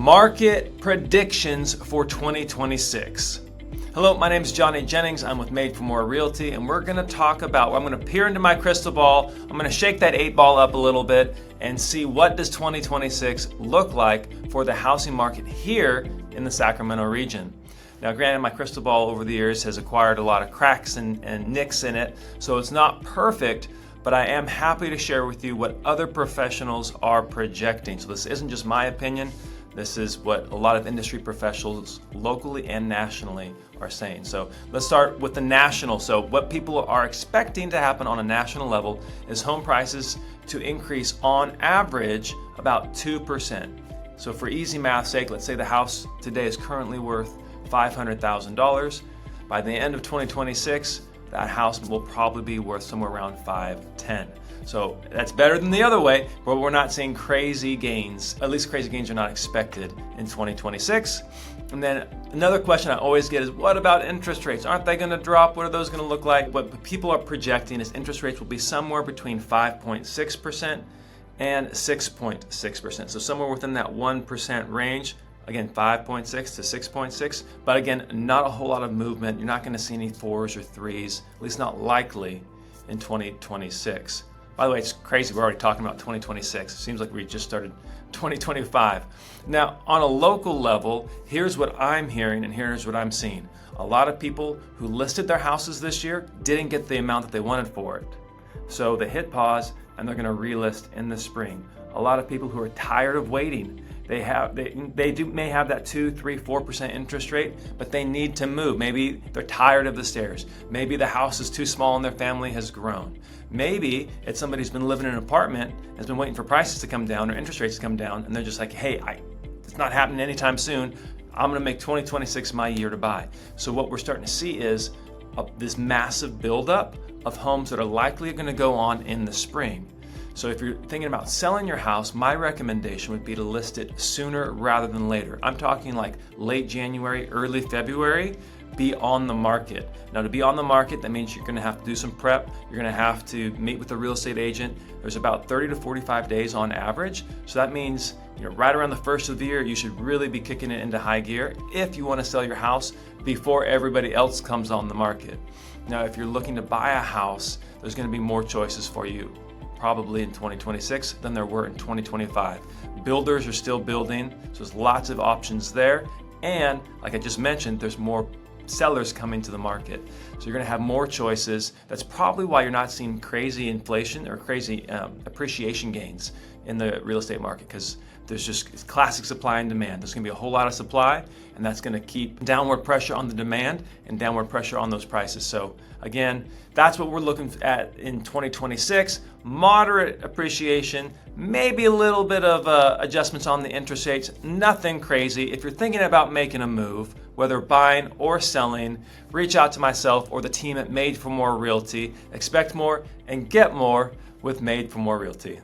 Market predictions for 2026. Hello, my name is Jennings. I'm with Made for More Realty, and we're going to talk about, I'm going to peer into my crystal ball. I'm going to shake that 8-ball up a little bit and see what does 2026 look like for the housing market here in the Sacramento region. Now, granted, my crystal ball over the years has acquired a lot of cracks and nicks in it, so it's not perfect, but I am happy to share with you what other professionals are projecting. So this isn't just my opinion. This is what a lot of industry professionals locally and nationally are saying. So let's start with the national. So what people are expecting to happen on a national level is home prices to increase on average about 2%. So for easy math's sake, let's say the house today is currently worth $500,000. By the end of 2026, that house will probably be worth somewhere around $510,000. So that's better than the other way, but we're not seeing crazy gains. At least crazy gains are not expected in 2026. And then another question I always get is, what about interest rates? Aren't they going to drop? What are those going to look like? What people are projecting is interest rates will be somewhere between 5.6% and 6.6%. So somewhere within that 1% range. Again, 5.6 to 6.6, but again, not a whole lot of movement. You're not going to see any 4s or 3s, at least not likely in 2026. By the way, it's crazy. We're already talking about 2026. It seems like we just started 2025. Now, on a local level, here's what I'm hearing and here's what I'm seeing. A lot of people who listed their houses this year didn't get the amount that they wanted for it. So they hit pause and they're going to relist in the spring. A lot of people who are tired of waiting. They may have that 2, 3, 4% interest rate, but they need to move. Maybe they're tired of the stairs. Maybe the house is too small and their family has grown. Maybe it's somebody who's been living in an apartment, has been waiting for prices to come down or interest rates to come down, and they're just like, hey, it's not happening anytime soon. I'm going to make 2026 my year to buy. So what we're starting to see is this massive buildup of homes that are likely going to go on in the spring. So if you're thinking about selling your house, my recommendation would be to list it sooner rather than later. I'm talking like late January, early February, be on the market. Now, to be on the market, that means you're going to have to do some prep. You're going to have to meet with a real estate agent. There's about 30 to 45 days on average. So that means, right around the first of the year, you should really be kicking it into high gear if you want to sell your house before everybody else comes on the market. Now, if you're looking to buy a house, there's going to be more choices for you probably in 2026 than there were in 2025. Builders are still building, so there's lots of options there. And like I just mentioned, there's more sellers coming to the market. So you're gonna have more choices. That's probably why you're not seeing crazy inflation or crazy appreciation gains in the real estate market, because there's just classic supply and demand. There's gonna be a whole lot of supply, and that's gonna keep downward pressure on the demand and downward pressure on those prices. So again, that's what we're looking at in 2026. Moderate appreciation, maybe a little bit of adjustments on the interest rates, nothing crazy. If you're thinking about making a move, whether buying or selling, reach out to myself or the team at Made for More Realty. Expect more and get more with Made for More Realty.